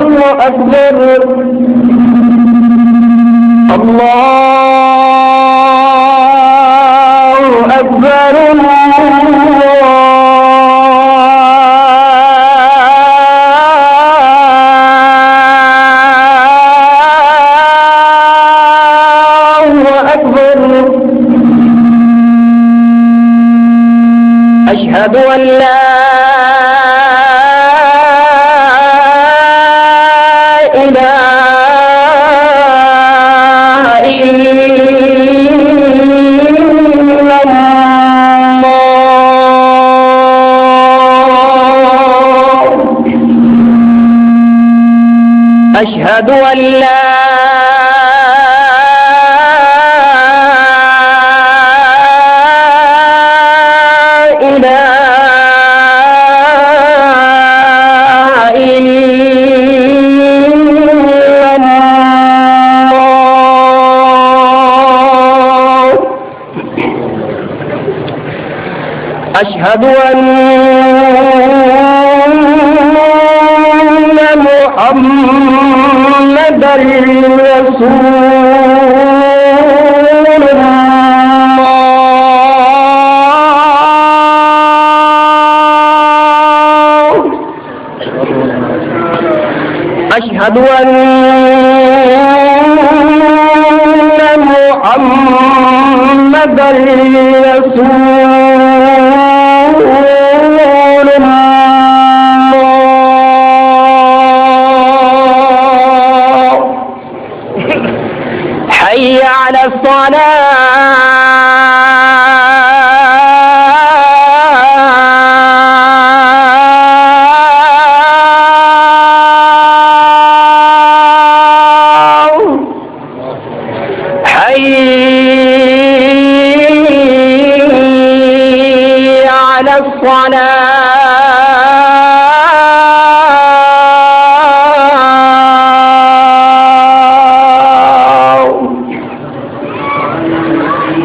الله أكبر الله أكبر الله أكبر أشهد أن لا أشهد أن لا إله إلا الله أشهد أن محمد رسول الله أشهد أن محمد رسول حي على الصلاة حي على الصلاة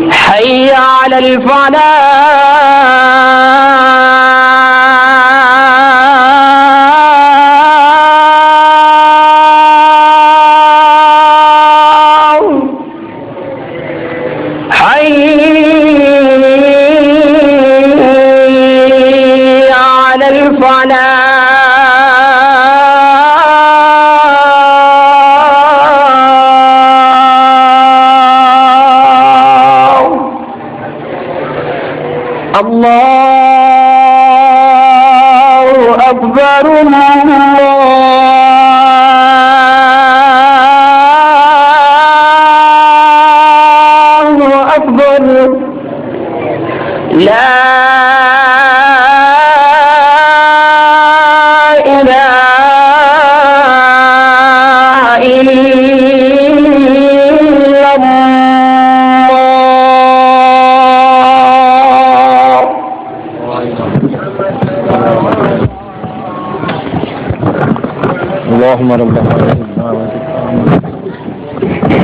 حي على الفلاح حي على الفلاح الله أكبر الله أكبر لا إله إلا الله اللهم رب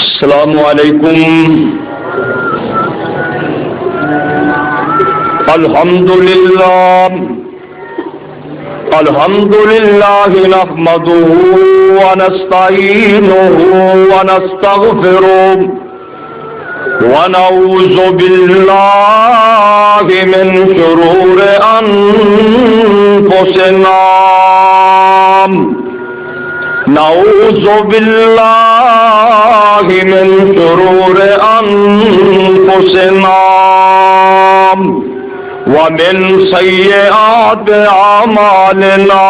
السلام علیکم. الحمد للہ نحمده ونستعینه ونستغفره ونعوذ باللہ من شرور انفسنا نعوذ باللہ من شرور انفسنا ومن سیئات اعمالنا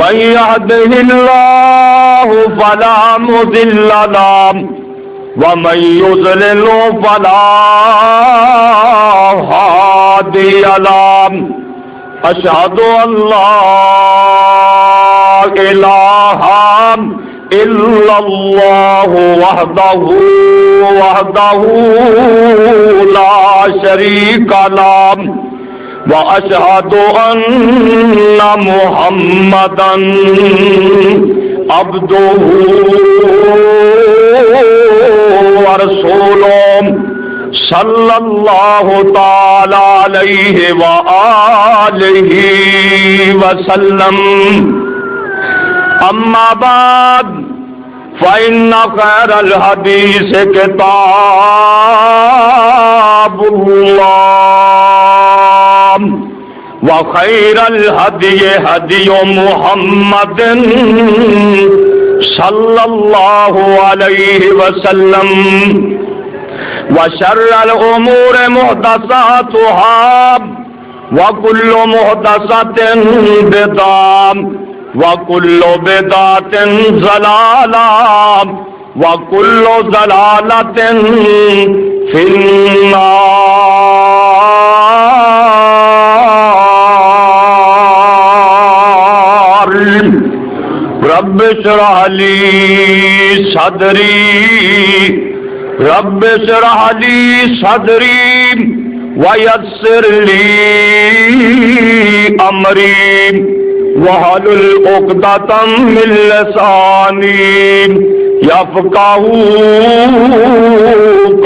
من يهده الله فلا مضل له ومن يضلل فلا هادي له أشهد أن لا إله إلا الله وحده لا شريك له وأشهد أن محمدا عبده ورسوله صلى الله تعالى عليه وآله وسلم. أما بعد فإن خير الحديث كتاب الله وخير الهدي هدي محمد صلى الله عليه وسلم وشر الأمور محدثاتها وكل محدثة بدعة وكل بدعة ضلالة وكل ضلالة في النار. رب اشرح لي صدري رب اشرح لي صدري ويسر لي أمري واحلل عقدة من لساني يفقهوا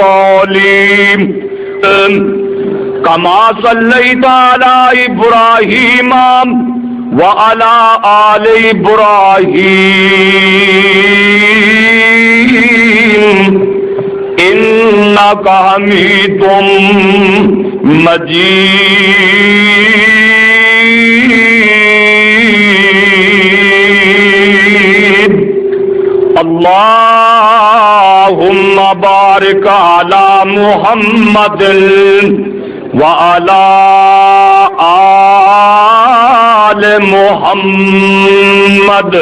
قولي. كما صليت على إبراهيم وعلى آل إبراهيم إنك حميد مجيد. اللهم بارك على محمد وعلى آل محمد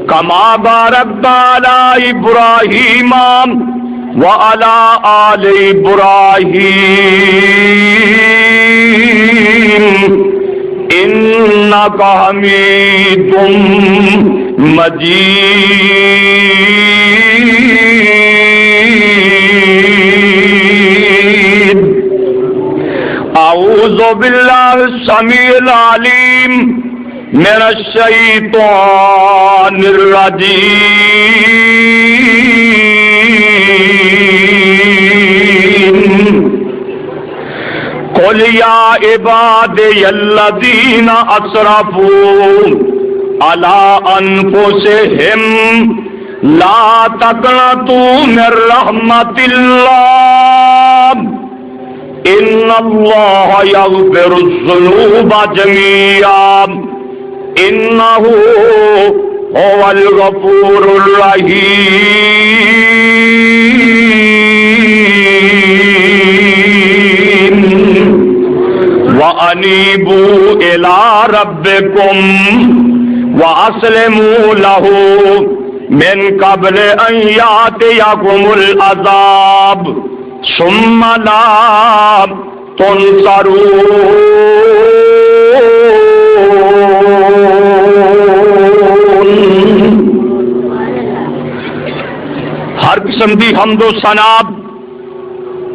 كما باركت على إبراهيم وعلى آل إبراهيم إنك حميد مجيد. أعوذ بالله السميع العليم من الشيطان الرجيم. قل يا عبادي الذين أسرفوا على أنفسهم لا تقنطوا من رحمة الله إن الله يغفر الذنوب جميعا إنه هو الغفور الرحيم. وأنيبوا إلى ربكم وأسلموا له من قبل أن يأتيكم العذاب ثم لا تنصرون. ہر قسم دی حمد و ثنا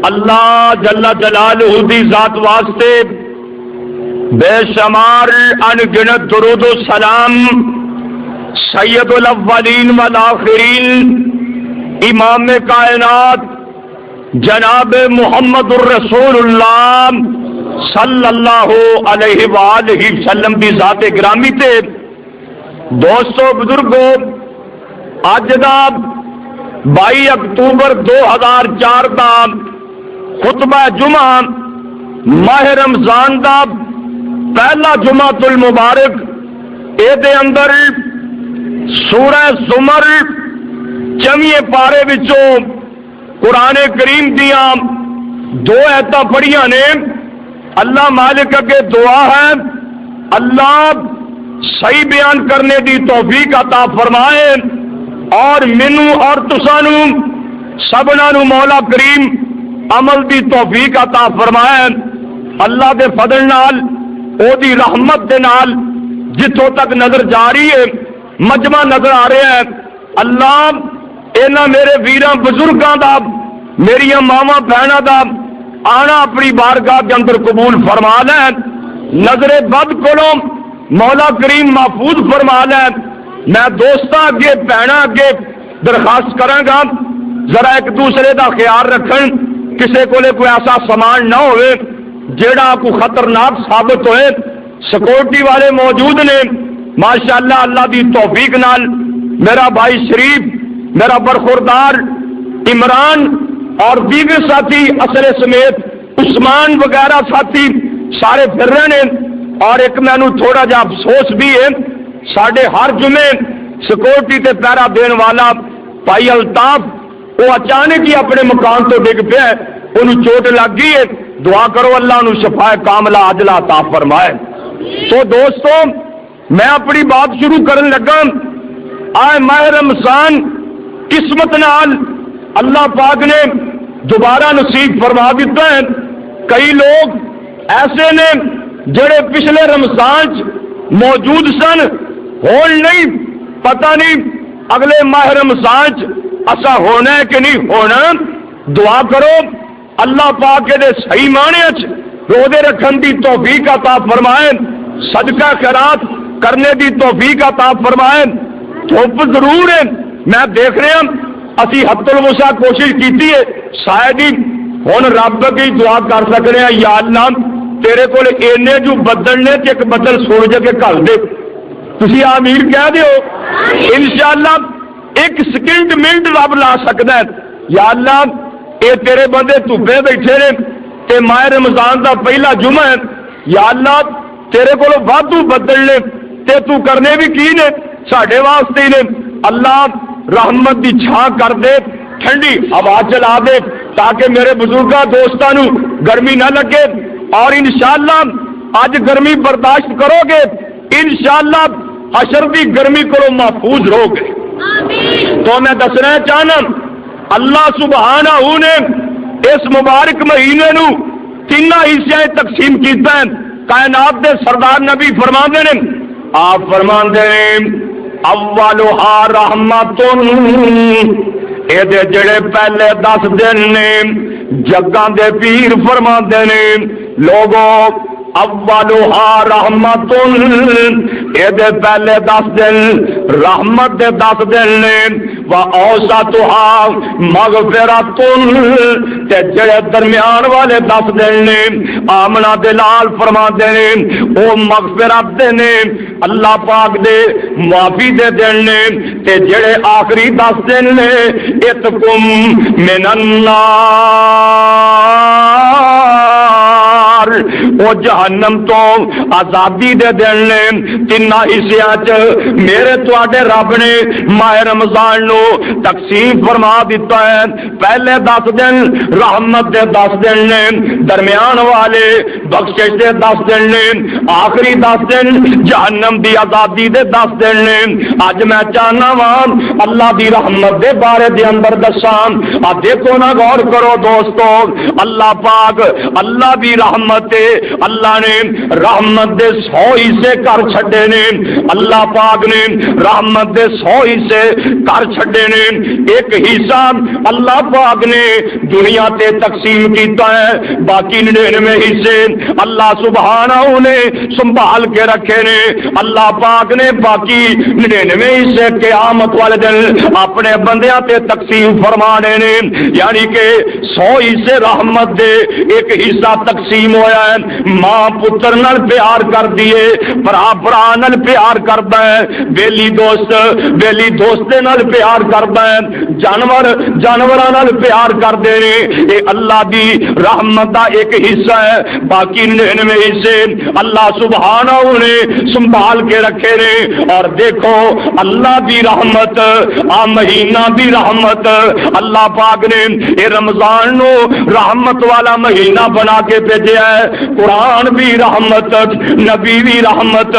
اللہ جل جلالہ دی ذات واسطے بے شمار انگنت درود و سلام سید الاولین والآخرین امام کائنات جناب محمد الرسول اللہ صلی اللہ علیہ وآلہ وسلم دی ذات گرامی تے دوستو بزرگو اج دا 22 اکتوبر 2004 دا خطبہ جمعہ ماہ رمضان دا پہلا جمعۃ المبارک اے دے اندر سورہ زمر 24 پارے وچوں قرآن کریم دیاں 2 آیتاں پڑھیاں نے۔ اللہ مالک اگے دعا ہے اللہ صحیح بیان کرنے دی توفیق عطا فرمائے اور مینوں اور تسانوں سبنا نو مولا کریم عمل دی توفیق عطا فرمائے۔ اللہ دے فضل نال او دی رحمت دے نال جتوں تک نظر جا رہی ہے مجمع نظر آ رہا ہے، اللہ انہاں میرے ویراں بزرگاں دا میریاں ماواں بہناں دا آنا اپنی بارگاہ کے اندر قبول فرما لے، نظر بد کولوں مولا کریم محفوظ فرما لے۔ میں دوستاں اگے بہناں اگے درخواست کراں گا ذرا ایک دوسرے دا خیال رکھن، کسے کولے کوئی ایسا سامان نہ ہوئے جیڑا کوئی خطرناک ثابت ہوئے۔ سیکورٹی والے موجود نے ماشاءاللہ، اللہ دی توفیق نال میرا بھائی شریف، میرا برخوردار عمران اور دیگر ساتھی اصل سمیت عثمان وغیرہ ساتھی سارے پھر رہے ہیں۔ اور ایک مینوں تھوڑا جا افسوس بھی ہے، ساڈے ہر جمعے سیکورٹی تے پہرا دین والا بھائی الطاف وہ اچانک ہی اپنے مکان تو ڈگ پیا، انہوں چوٹ لگ گئی ہے، دعا کرو اللہ انہوں شفا کاملہ عاجلہ عطا فرمائے۔ تو دوستو میں اپنی بات شروع کرن لگا، آئے ماہ رمضان قسمت نال اللہ پاک نے دوبارہ نصیب فرما دیتا ہے۔ کئی لوگ ایسے نے جڑے پچھلے رمضان موجود سن، ہون نہیں پتہ نہیں اگلے ماہ رمضان ایسا ہونا ہے کہ نہیں ہونا۔ دعا کرو اللہ پاک دے صحیح معنی روزے رکھن دی توفیق عطا فرمائے، صدقہ خیرات کرنے دی توفیق عطا فرمائے۔ دھوپ ضرور ہے، میں دیکھ رہا ہوں اسی حد الوسع کوشش کیتی ہے، شاید ہی ہن رب کی دعا کر سکتے ہیں یا اللہ تیرے کول اینے جو بدل نے کہ ایک بدل سورج کے گھل دے، تسی آمین کہہ دیو انشاءاللہ ایک سیکنڈ منٹ رب لا سکتا ہے۔ یا اللہ اے تیرے بندے دھوپے بیٹھے نے تے ماہ رمضان دا پہلا جمعہ ہے، یا اللہ تیرے کول وادو بدل نے تے تو کرنے بھی کی نے ساڈے واسطے ہی نے۔ اللہ رحمت دی چھاں کر دے، ٹھنڈی ہوا چلا دے تاکہ میرے بزرگاں دوستانو گرمی نہ لگے، اور انشاءاللہ آج گرمی برداشت کرو گے انشاءاللہ حشر دی گرمی کو محفوظ رہو گے۔ تو میں دسنا چاہنا اللہ سبحانہ نے اس مبارک مہینے نو 3 حصے تقسیم کیتا ہے۔ کائنات دے سردار نبی فرماندے نے، آپ فرماندے نے اولھا رحمتن، اے دے جڑے پہلے 10 دن نے جگاں دے پیر فرماندے نے لوگوں اولھا رحمتن، اے دے پہلے 10 دن رحمت دے 10 دن نے، واوسطھا مغفرتن، تے جڑے درمیان والے 10 دن نے آمنہ دلال فرماندے نے او مغفرت دے نے، اللہ پاک دے معافی دے دن نے، تے جڑے آخری 10 دن نے اتکم من النار، او جہنم تو آزادی دے دن نے۔ 3 حصیاں چ میرے تواڈے رب نے ماہ رمضان نو تقسیم فرما دیتا ہے۔ پہلے 10 دن رحمت دے 10 دن نے، درمیان والے بخشش دے 10 دن نے، آخری 10 دن جہنم دی آزادی دے 10 دن نے۔ اج میں چاہنا وا اللہ دی رحمت دے بارے دے اندر دساں۔ دیکھو نا غور کرو دوستو، اللہ پاک اللہ دی رحمت رحمت ہے اللہ نے رحمت دے 100 حصے کر چھڈے نے اللہ پاک نے رحمت دے 100 حصے کر چھڈے نے ایک حصہ اللہ پاک نے دنیا تے تقسیم کیتا ہے باقی 99 حصے اللہ سبحانہ نے سنبھال کے رکھے نے اللہ پاک نے باقی 99 حصے قیامت والے دن اپنے بندیاں تے تقسیم فرمانے نے یعنی کہ 100 حصے رحمت دے ایک حصہ تقسیم ہویا ہے ماں پتر نال پیار کر دیے برا نال پیار کردا ہے بیلی دوست نال پیار کردا ہے جانوراں نال پیار کردے نے اے اللہ دی رحمت دا ایک حصہ ہے باقی 99 حصے اللہ سبحانہ نے سنبھال کے رکھے نے اور دیکھو اللہ دی رحمت مہینہ دی رحمت اللہ پاک نے اے رمضان نو رحمت والا مہینہ بنا کے بھیجا ہے قرآن بھی رحمت نبی بھی رحمت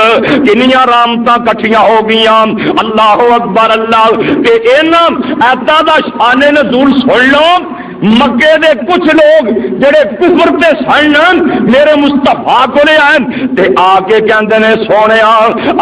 کنیاں رحمتاں کٹھیاں ہو گئیاں اللہ اکبر اللہ تے انہاں ایتاں دا شان نزول سن لو مکے دے کچھ لوگ جڑے کفر تے سن میرے مصطفیٰ کو لے آئے تے آ کے کہندے نے سونیا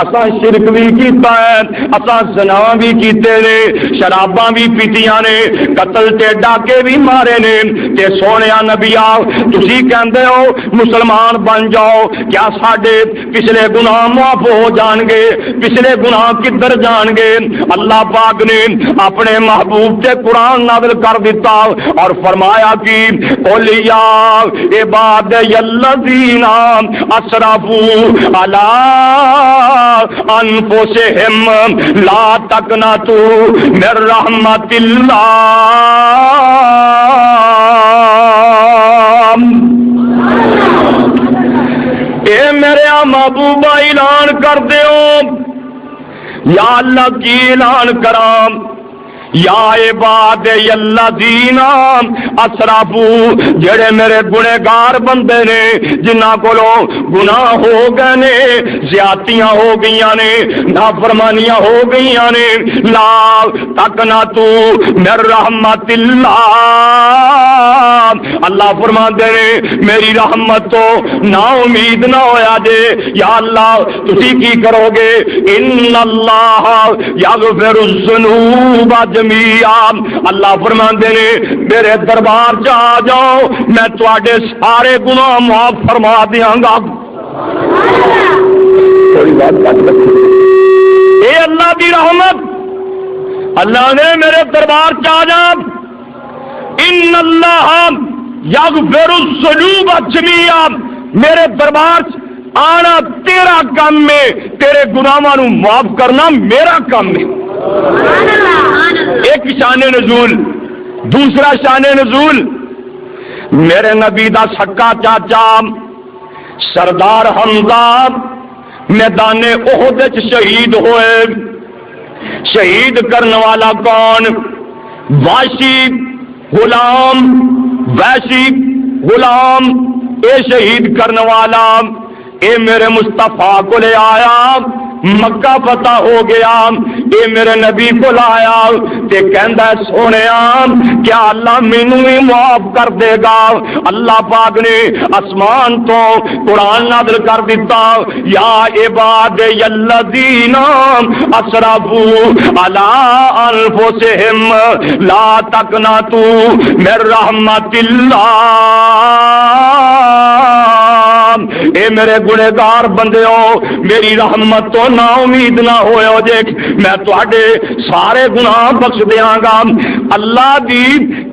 اساں شرک بھی کیتا ہے اساں زنا بھی کیتے نے شراباں بھی پیتیاں نے قتل تے ڈاکے بھی مارے نے تے سونیا نبیا تسی کہندے ہو مسلمان بن جاؤ کیا ساڈے پچھلے گناہ معاف ہو جان گے پچھلے گناہ کدھر جان گے اللہ پاک نے اپنے محبوب تے قرآن نازل کر دیتا اور فرمایا کہ قل یا عباد الذین اسرفوا علی انفسہم لا تقنطوا من رحمت اللہ اے میرے محبوبہ اعلان کر دیو یا اللہ کی اعلان کرام یا عباد الذین اسرفوا جڑے میرے گنہگار بندے نے جنہاں کولوں گناہ ہو گئے نے زیادتیاں ہو گئیاں نے نافرمانیاں ہو گئیاں نے لا تقنطوا من رحمت اللہ اللہ فرماندے نے میری رحمت تو نا امید نہ ہویا جے یا اللہ تسی کی کرو گے ان اللہ یغفر الذنوب اللہ فرماندے نے میرے دربار جا جاؤ میں تواڈے سارے گناہ معاف فرما دیاں گا اے اللہ دی رحمت اللہ نے میرے دربار جا جا ان اللہ یغفر الذنوب جميعا میرے دربار آنا تیرا کام میں تیرے گناہاں نو معاف کرنا میرا کام ہے ایک شان نزول دوسرا شان نزول میرے نبی دا سکا چاچا سردار حمزہ میدان احد وچ شہید ہوئے شہید کرنے والا کون واشی غلام اے شہید کرنے والا اے میرے مصطفیٰ کو لے آیا مکہ فتح ہو گیا اے میرے نبی کو لایا تے کہندا سونیا کیا اللہ مینوں بھی معاف کر دے گا اللہ پاک نے آسمان تو قرآن نازل کر دیتا یا عباد الذین اسرفوا علی انفسہم لا تقنطوا من رحمت اللہ اے میرے گنہگار بندیو میری رحمت تو نا امید نہ ہوئے ہو جے میں تواڈے سارے گناہ بخش دیاں گا اللہ دی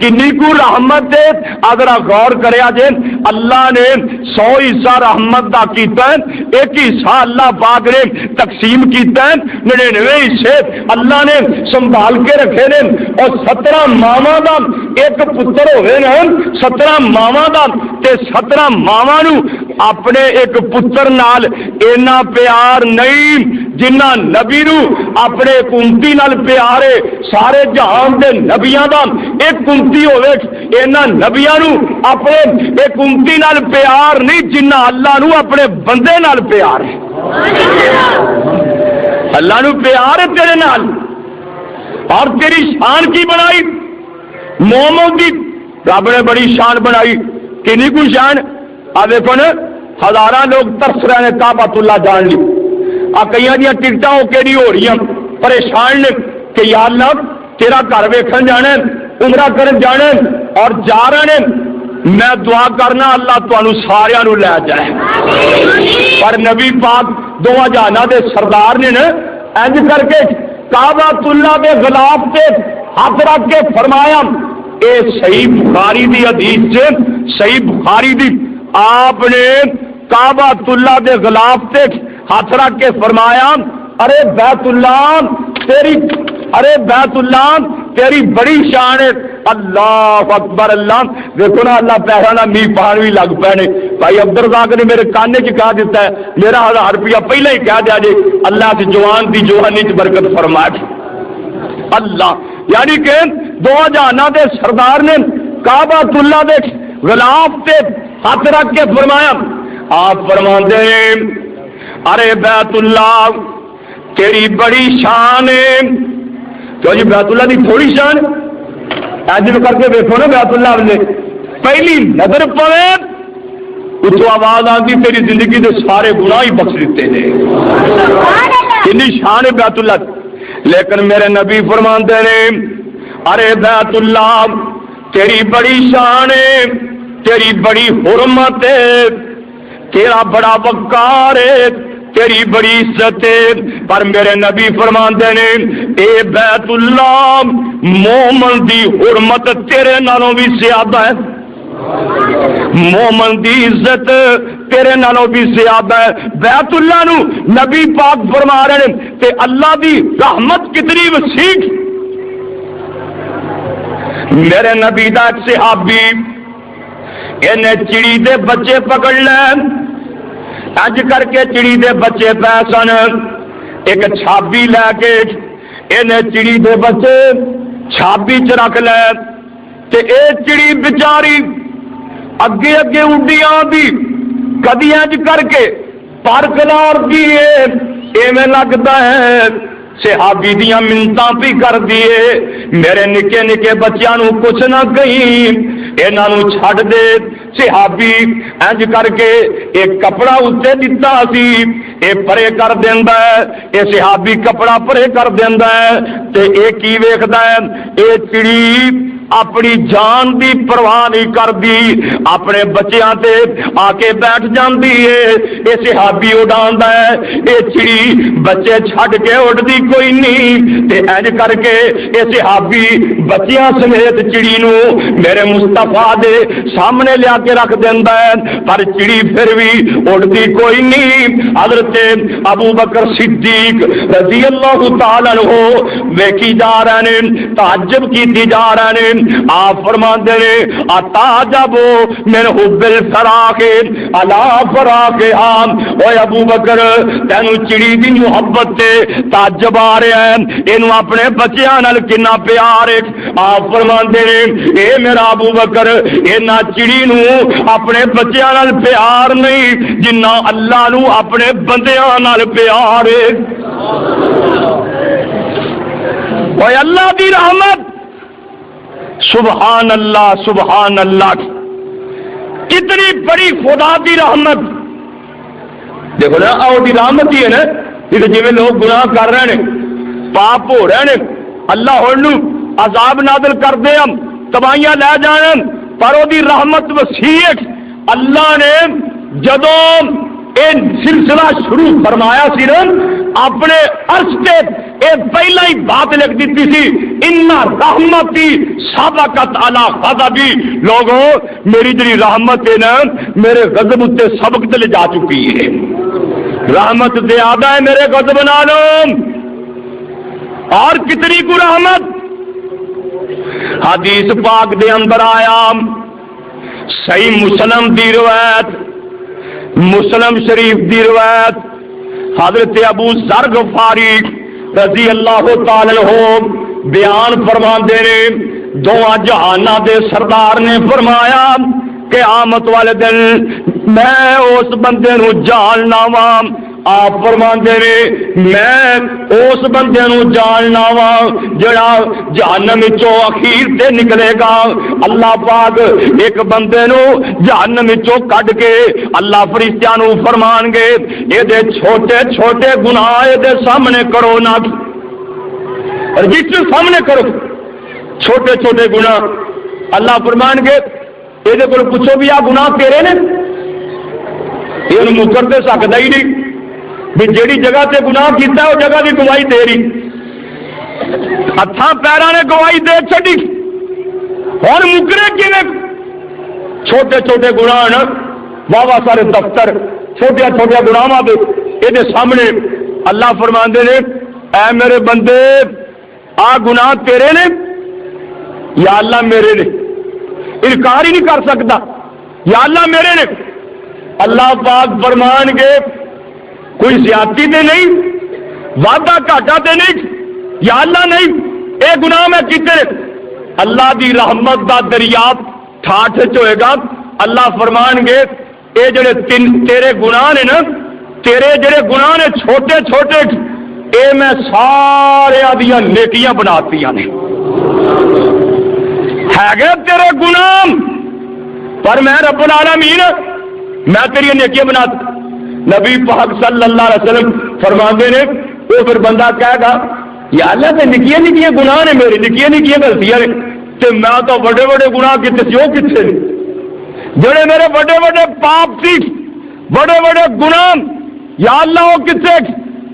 کنی کو رحمت دے اگر غور کریا جے اللہ نے 100 حصہ رحمت دا کیتا ہے ایک حصہ اللہ پاک نے تقسیم کیتا ہے 99 حصے اللہ نے سنبھال کے رکھے نے اور 17 ماواں دا ایک پتر ہوئے نا 17 ماواں دا تے 17 ماواں نو اپنے ایک پتر نال اینا پیار نہیں جنہ نبی نو اپنے امتی نال پیارے سارے جہان دے نبیاں دا ایک امتی ہوئے اینا نبیاں نو اپنے ایک امتی نال پیار نہیں جنہ اللہ نو اپنے بندے نال پیار ہے اللہ نو پیار ہے تیرے نال اور تیری شان کی بنائی محمد دی رب نے بڑی شان بنائی کنی کو شان آ دیکھو نا ہزاراں لوگ ترس رہے ہیں کعبۃ اللہ جان لی. آ کئی دیا ٹکٹاں وہ کہڑی ہو رہی ہیں پریشان نے کہ یا اللہ تیرا گھر ویکھن جانا عمرہ کرن جانا اور جا رہے ہیں. میں دعا کرنا اللہ تمہوں سارا نو لے جائے. پر نبی پاک دونوں جہاناں دے سردار نے نا انج کر کے کعبۃ اللہ دے غلاف تے ہاتھ رکھ کے فرمایا. اے صحیح بخاری دی حدیث سے صحیح بخاری دی آپ نے کعبۃ اللہ دے غلاف تے ہاتھ رکھ کے فرمایا ارے بیت اللہ تیری بڑی شان ہے. اللہ اکبر. اللہ دیکھو نا اللہ پیسہ نہ می پان بھی لگ پینے. بھائی عبدالرزاق نے میرے کانے چ کہا دیتا ہے میرا 1000 روپیہ پہلے ہی کہہ دیا جی اللہ سے جوان دی جوانی چ برکت فرما. اللہ یعنی کہ دو جہاناں دے سردار نے کعبۃ اللہ دے غلاف تے ہاتھ رکھ کے فرمایا. آپ فرماندے ہیں ارے بیت اللہ تیری بڑی شان ہے. کیوں جی بیت اللہ دی تھوڑی شان ایجو کر کے دیکھو نا بیت اللہ نے پہلی نظر پڑے اتو آواز آتی تیری زندگی دے سارے گناہ ہی بخش دیتے ہیں. اتنی شان ہے بیت اللہ. لیکن میرے نبی فرماندے نے ارے بیت اللہ تیری بڑی شان ہے تیری بڑی حرمت ہے تیرا بڑا وقار ہے تیری بڑی عزت ہے. پر میرے نبی فرماندے نے اے بیت اللہ مومن دی حرمت تیرے نالوں بھی زیادہ ہے مومن دی عزت تیرے نالوں بھی زیادہ ہے. بیت اللہ نو نبی پاک فرما رہے ہیں تے اللہ دی رحمت کتنی وسیع. میرے نبی دا ایک صحابی انہیں چڑی دے بچے پکڑ لیں اج کر کے چڑی دے بچے پیسن ایک چھابی لے کے انہیں چڑی دے بچے چھابی چ رکھ لے تے اے چڑی بیچاری اگے اگے اڈیاں دی کدی انج کر کے پر کلار دیے ایویں لگتا ہے صحابی دیاں منتاں بھی کر دیے میرے نکے نکے بچیاں نو کچھ نہ کہیں انہاں نو چھڈ دے. صحابی انج کر کے ایک کپڑا اتنے دتا سی اے پرے کر دیندا ہے اے صحابی کپڑا پرے کر دیندا ہے تے اے کی ویکھدا ہے اے چڑی اپنی جان دی پرواہ نہیں کردی اپنے بچیاں تے آ کے بیٹھ جاندی ہے. اے صحابی اڈاندا ہے اے چڑی بچے چھڈ کے اڈدی کوئی نہیں تے انج کر کے اے صحابی بچیاں سمیت چڑی نو میرے مصطفیٰ دے سامنے لیا کے رکھ دیندا ہے. پر چڑی پھر بھی اڈدی کوئی نہیں. حضرت ابو بکر صدیق رضی اللہ تعالی عنہ ویکھی جا رہے ہیں تعجب کیتی جا رہے ہیں. آپ فرماندے نے اتعجبو من حب الفراق الا فراق عام. اوے ابو بکر تینو چڑی دی محبت تے تعجب آ رہا ہے اینو اپنے بچیاں نال کنا پیار ہے. آپ فرماندے نے اے میرا ابو بکر اینا چڑی نو اپنے بچیاں نال پیار نہیں جنہ اللہ نو اپنے بندیاں نال پیار ہے. اوے اللہ دی رحمت سبحان اللہ کتنی بڑی خدا دی رحمت. دیکھو نا او دی رحمت ہی ہے نا جی لوگ گناہ کر رہے ہیں پاپ ہو رہے ہیں اللہ ہن عذاب نازل کر دے ہم تباہیاں لے جان پر او دی رحمت وسیع. اللہ نے جدوں اے سلسلہ شروع فرمایا سی نا اپنے عرش تے اے پہلا ہی بات لکھ دیتی سی ان رحمتی سبقت علی غضبی. لوگوں میری جڑی رحمت ہے نا میرے غضب تے سبق تے لے جا چکی ہے. رحمت زیادہ ہے میرے غضب نالوں. اور کتنی کو رحمت حدیث پاک دے اندر آیا صحیح مسلم دی روایت مسلم شریف دی روایت حضرت ابو ذر غفاری رضی اللہ تعالی عنہ بیان فرماندے نے دونوں جہاناں دے سردار نے فرمایا قیامت والے دن میں اس بندے نو جاننا وا آپ فرماندے نے میں اس بندے نو جاننا وا جڑا جہنم وچوں اخیر تے نکلے گا. اللہ پاک ایک بندے نو جہنم وچوں کڈ کے اللہ فرشتیاں نو فرمان گے اے دے چھوٹے چھوٹے گناہ اے دے سامنے کرو نا, رجسٹر سامنے کرو چھوٹے چھوٹے گناہ. اللہ فرمان گے اے دے کول پوچھو بھی آ گناہ تیرے نے, یہ مکر تے سکدا ہی نہیں بھی جیڑی جگہ تے گناہ کیتا ہے وہ جگہ دی گواہی تیری, ہتھاں پیراں نے گواہی دے چھڈی. ہن مکرے کیویں؟ چھوٹے چھوٹے گناہ نا واہ سارے دفتر چھوٹے چھوٹے گناہاں دے یہ سامنے اللہ فرماندے نے اے میرے بندے آ گناہ تیرے نے یا اللہ میرے نے, انکار ہی نہیں کر سکتا یا اللہ میرے نے. اللہ پاک فرمان گے کوئی زیادتی تے نہیں, وعدہ گھاٹا تے نہیں, یا اللہ نہیں اے گناہ میں کیتے. اللہ دی رحمت دا دریا ٹھاٹھ ہوئے گا. اللہ فرمان گے اے جڑے تیرے گناہ نے نا, تیرے جڑے گناہ نے چھوٹے چھوٹے اے میں سارے آدیاں نیکیاں بناتیاں نے. ہے گے تیرے گناہ پر میں رب العالمین میں تیری نیکیاں بنا. نبی پاک صلی اللہ علیہ وسلم فرماندے نے وہ پھر بندہ کہے گا یا اللہ تے نکیاں نکیاں گناہ نے میرے, نکیاں نکیاں غلطیاں نے تے میں تو بڑے بڑے گناہ کیتے سی, وہ کتنے نے جڑے میرے بڑے بڑے پاپ سی بڑے بڑے گناہ یا اللہ وہ کتنے؟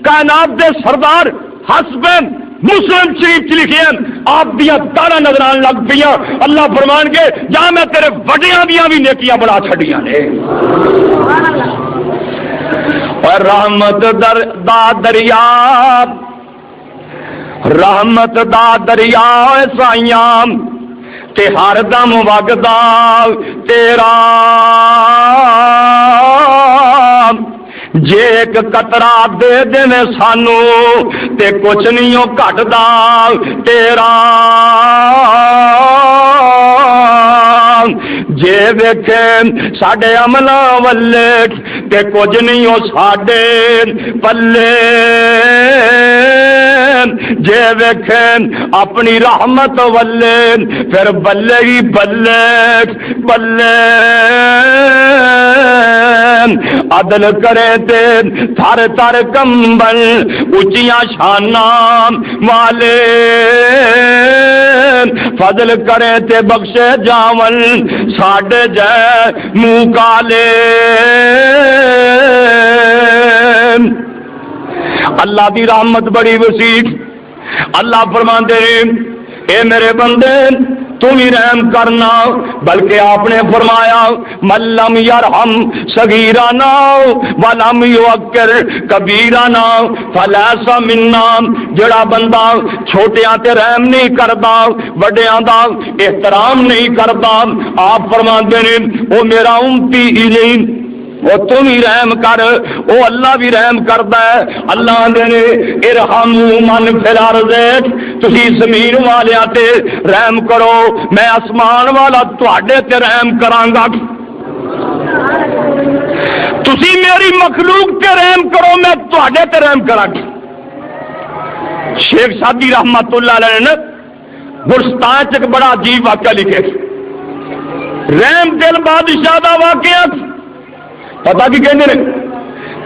کائنات دے سردار حسبین مسلم شریف چ لکھے ہیں آپ دیا تارا نظر آن لگ پیا. اللہ فرمان کے جا میں تیرے وڈیاں دیاں بھی نیکیاں بڑا چھڈیاں نے. اور رحمت دا دریا, رحمت دا دریا سائیاں تے ہر دم وگدا تیرا, جے ایک قطرہ دے دے سانو تے کچھ نہیں گھٹدا تیرا. جے ویکھے ساڈے عملاں ولے تے کچھ نہیں ساڈے پلے, جے ویکھے اپنی رحمت ولے پھر بلے ہی بلے بلے. عدل کرے تے تھر تھر کمبل اچیاں شاناں والے, فضل کرے تے بخشے جاول ساڈے جے منہ کالے. اللہ دی رحمت بڑی وسیع. اللہ فرماندے اے میرے بندے تم ہی رحم کرنا, بلکہ آپ نے فرمایا ملم یرحم صغیرنا ولم یوقر کبیرنا فلیس منا. جڑا بندہ چھوٹیاں تے رحم نہیں کردا وڈیاں دا احترام نہیں کردا آپ فرماندے نے او میرا امتی ہی نہیں. وہ تم ہی رحم کر, وہ اللہ بھی رحم کرتا ہے. اللہ نے ارحموا من فی الارض, تسی زمین والیاں تے رحم کرو میں آسمان والا تواڈے تے رحم کراں گا. تسی میری مخلوق تے رحم کرو میں تواڈے تے رحم کراں گا. شیخ سعدی رحمت اللہ علیہ نے گلستان چ ایک بڑا عجیب واقعہ لکھے, رحم دل بادشاہ دا واقعہ. پتا کی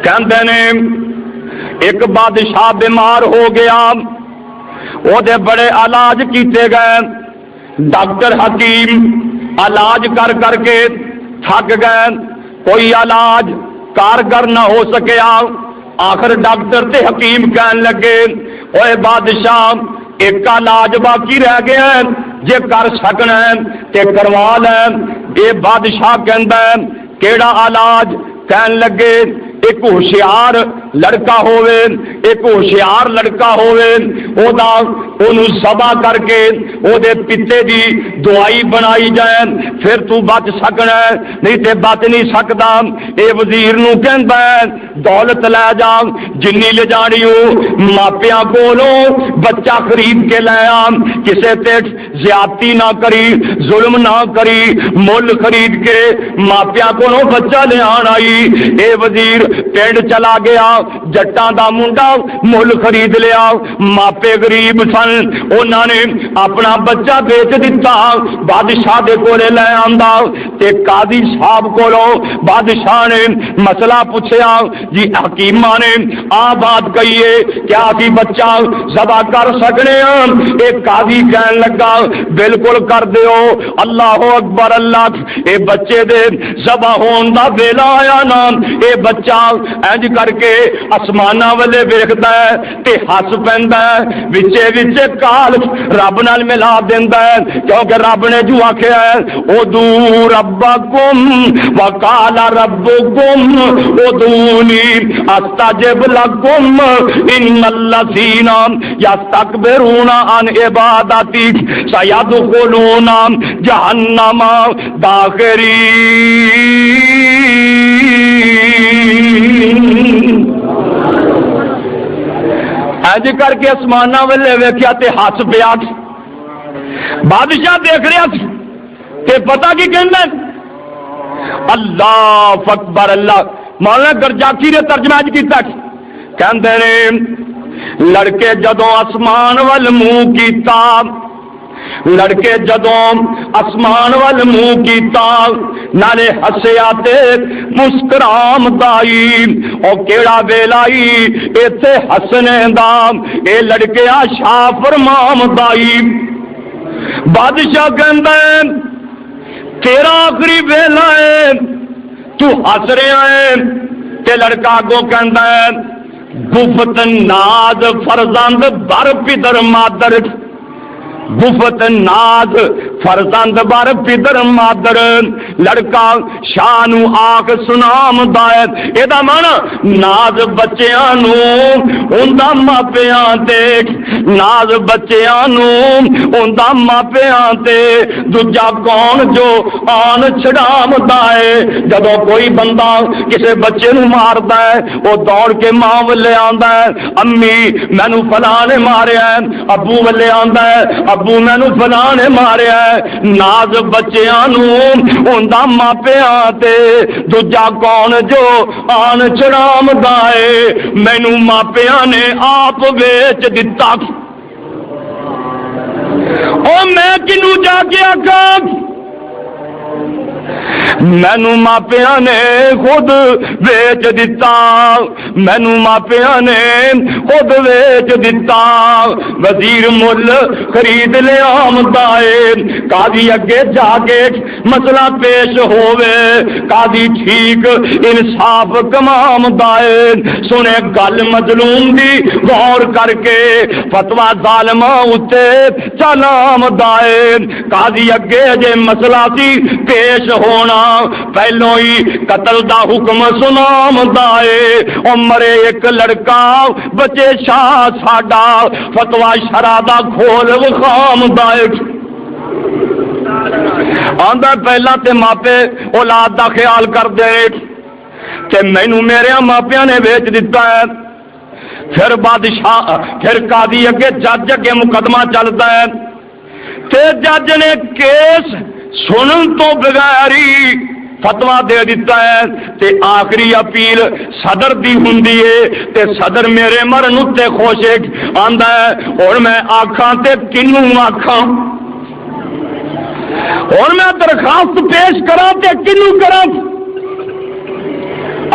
کہندے نے ایک بادشاہ بیمار ہو گیا, وہ دے بڑے علاج کیتے گئے, ڈاکٹر حکیم علاج کر کر کے تھک گئے, کوئی علاج کارگر نہ ہو سکیا. آخر ڈاکٹر تے حکیم کہن لگے اوے بادشاہ ایک علاج باقی رہ گیا جے کر سکنا تے کروا لے. یہ بادشاہ کہندا ہے کیڑا علاج؟ کہن لگے ایک ہوشیار لڑکا ہوئے, ایک ہوشیار لڑکا ہوئے انہوں سبا کر کے او دے پتے دی دعائی بنائی جائے پھر تو بچ سکنا, نہیں تے بچ نہیں سکتا. اے وزیر نو کہندا ہے دولت لے جا جنی لے جانی ہو ماپیاں کولوں بچہ خرید کے لے آ, کسے تے زیادتی نہ کری ظلم نہ کری, مول خرید کے ماپیاں کولوں بچہ لے آن آئی. اے وزیر پنڈ چلا گیا، جٹاں دا منڈا مل خرید لیا، ماپے غریب سن، انہوں نے اپنا بچہ بیچ دیتا، بادشاہ دے کولے لے آندا تے قاضی صاحب کولو بادشاہ نے مسئلہ پوچھیا، جی حکیماں نے آ بات کہیے کیا اسی بچہ ذبح کر سکنے ہاں؟ ایک قاضی کہن لگا بالکل کر دیو، اللہ اکبر اللہ، اے بچے دے ذبح ہون دا ویلا آیا نا، اے بچہ انج کر کے آسماناں والے ویکھدا ہے تے ہس پیندا ہے، وچے وچے کال رب نال ملا دیندا ہے، کیونکہ رب نے جو آکھیا ہے ادعوا ربکم وقال ربکم ادعونی استجب لکم ان الذین یستکبرون عن عبادتی سیدخلون جہنم داخرین۔ اج کر کے آسمانہ والے ویکھیا تے ہس پیا، بادشاہ دیکھ رہا تے پتہ کی کہندا اللہ اکبر اللہ۔ مولانا گرجاسی نے ترجمہ اج کیتا، کہندے نے لڑکے جدوں آسمان ول منہ کیتا، لڑکے جدوں آسمان ول منہ کیتا، نالے ہسیا تے مسکرام دائی، او کیڑا ویلائی ایتھے ہسنے دا، اے لڑکے شاہ فرمام دائی۔ بادشاہ کہندا ہے تیرا آخری ویلا ہے، تو ہس رہا ہے، تے لڑکا گو کہندا ہے گفت ناز فرزند بر پدر مادر، گفت ناز فرزند بر پدر مادر، لڑکا شاہ نو آکھ سنام دائت، اے دا مانا ناز بچیاں نو اوندا ماپیاں تے، ناز بچیاں نو اوندا ماپیاں تے، دوجا کون جو آن چھڑام دائے، جدوں کوئی بندہ کسے بچے نو ماردا ہے وہ دوڑ کے ماں ولے آندا ہے، امی مینوں فلاں نے ماریا ہے، ابو ولے آندا ہے ابو مینوں فلاں نے ماریا ہے، ناز بچیاں نو اوندا ماپیاں تے، دوجا کون جو آن چڑام دائے، مینوں ماپیاں نے آپ ویچ دتا، او میں کنوں جا کے آکھاں مینوں ماپیاں نے خود ویچ دیتا، مینوں ماپیاں نے خود ویچ دیتا، وزیر مل خرید لے آمدا ہے، قاضی اگے جا کے مسئلہ پیش ہووے، قاضی ٹھیک انصاف کمامدا ہے، سنے گل مظلوم دی غور کر کے فتویٰ ظالماں اُتے چل آمدا ہے، قاضی اگے جے مسئلہ سی پیش ہونا پہلو ہی قتل دا حکم سنام دائے، مرے ایک لڑکا بچے شاہ ساڈا، فتویٰ شرع دا کھول وخام دائے، آندا پہلا تے ماپے اولاد دا خیال کر دے تے مینوں میرے ماپیاں نے بیچ دیتا ہے، پھر بادشاہ پھر قاضی اگے جج اگے مقدمہ چلتا ہے تے جج نے کیس سنن تو بغیر ہی فتویٰ دے دیتا ہے تے آخری اپیل صدر دی ہوندی ہے تے صدر میرے مرن تے خوش آندا ہے، اور میں آکھاں تے کنوں آکھاں، اور میں درخواست پیش کراں تے کنوں کراں،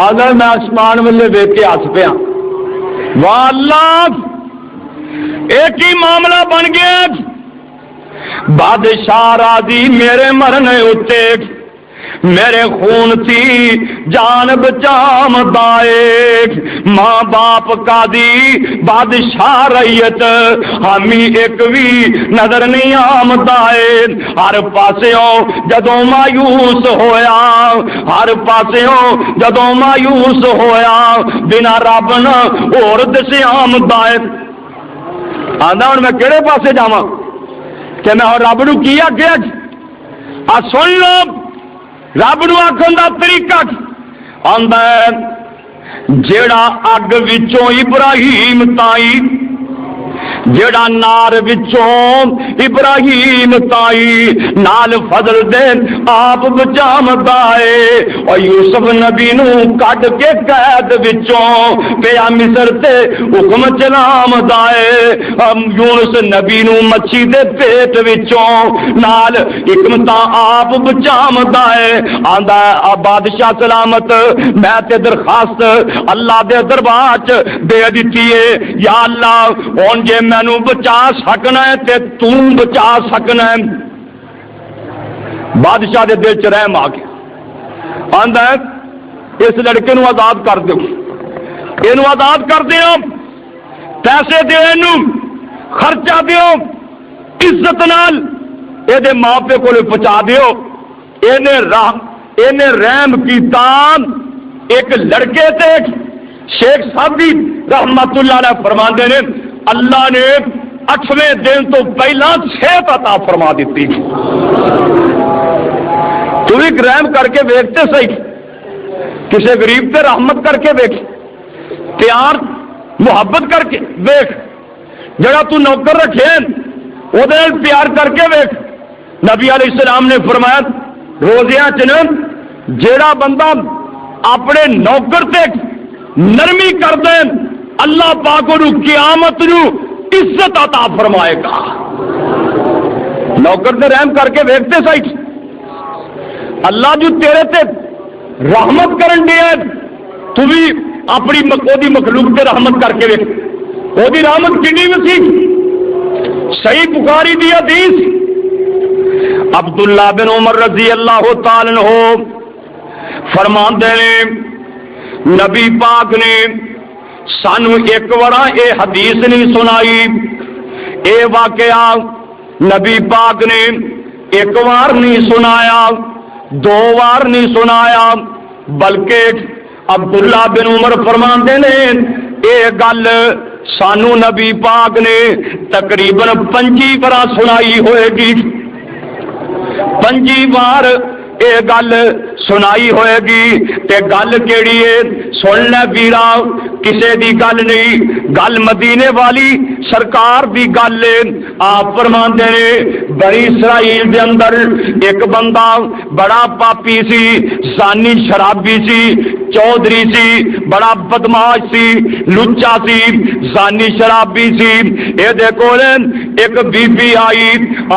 اگر میں آسمان والے ویکھ کے ہس پیا، واہ اللہ ایک ہی معاملہ بن گیا، بادشاہ راضی میرے مرنے اتے، میرے خون تھی جان بچام دائے، ماں باپ قاضی بادشاہ رعیت ہمی ایک بھی نظر نہیں آمدائے، ہر پاسیوں جدوں مایوس ہویا، ہر پاسیوں جدوں مایوس ہویا، بنا رب نہ اور دسے آمدائے، آندا ہن میں کہڑے پاسے جاواں کہ میں رب نو کی آکھیا، آ سن لو رب نو آکھن دا طریقہ، آندا ہے جیڑا اگ وچوں ابراہیم تائی جڑا نار وچوں ابراہیم تائی نال فضل دے آپ بچامدا اے او یوسف نبی نو کڈ کے قید وچوں پیا مصر تے حکم چلامدا اے یونس نبی نو مچھی دے پیٹ وچوں نال حکمتاں آپ بچامدا اے آندا بادشاہ سلامت میں تے درخواست اللہ دے دربار چ دے دتی ہے یا اللہ ہن جے مینوں بچا سکنا ہے تے تو بچا سکنا ہے. بادشاہ دے دل چ رحم آ گیا آندا اس لڑکے نو آزاد کر دیو اینو آزاد کر دیو پیسے دیو اینو خرچہ دیو عزت نال اے دے ماں پے کول پہنچا دیو. اینے رحم کیتا ایک لڑکے تے شیخ صاحبی رحمت اللہ علیہ فرماندے نے اللہ نے 8ویں دن تو پہلا صحت عطا فرما دیتی. تو ایک رحم کر کے ویکھتے صحیح کسی غریب تے رحمت کر کے ویکھ پیار محبت کر کے ویکھ جڑا تو نوکر رکھے وہ پیار کر کے ویکھ. نبی علیہ السلام نے فرمایا روزیاں چن جیڑا بندہ اپنے نوکر تے نرمی کر دے اللہ پاک نو قیامت نو عزت عطا فرمائے گا. نوکر تے رحم کر کے ویکھتے سائٹ اللہ جو تیرے تے رحمت کرن دیا تو بھی اپنی دی مخلوق تے رحمت کر کے ویکھ وہ دی رحمت کنی وسیع. صحیح بخاری دی حدیث عبداللہ بن عمر رضی اللہ تعالی عنہ فرماندے نے نبی پاک نے سانو ایک وارا اے حدیث نہیں سنائی اے واقعہ نبی پاک نے ایک وار نہیں سنایا 2 بار نہیں سنایا بلکہ عبداللہ بن عمر فرماندے نے اے گل سانو نبی پاک نے تقریباً 25 بار سنائی ہوئے گی. 25 بار اے گل سنائی ہوئے گی تے گل کیڑی ہے سن لے ویرا کسے دی گل نہیں گل مدینے والی سرکار دی گل ہے. آپ فرماندے نے بنی اسرائیل دے اندر ایک بندہ بڑا پاپی سی زانی شرابی سی چودھری سی بڑا بدماش سی لچا سی زانی شرابی سی. اے دے کول ایک بی بی آئی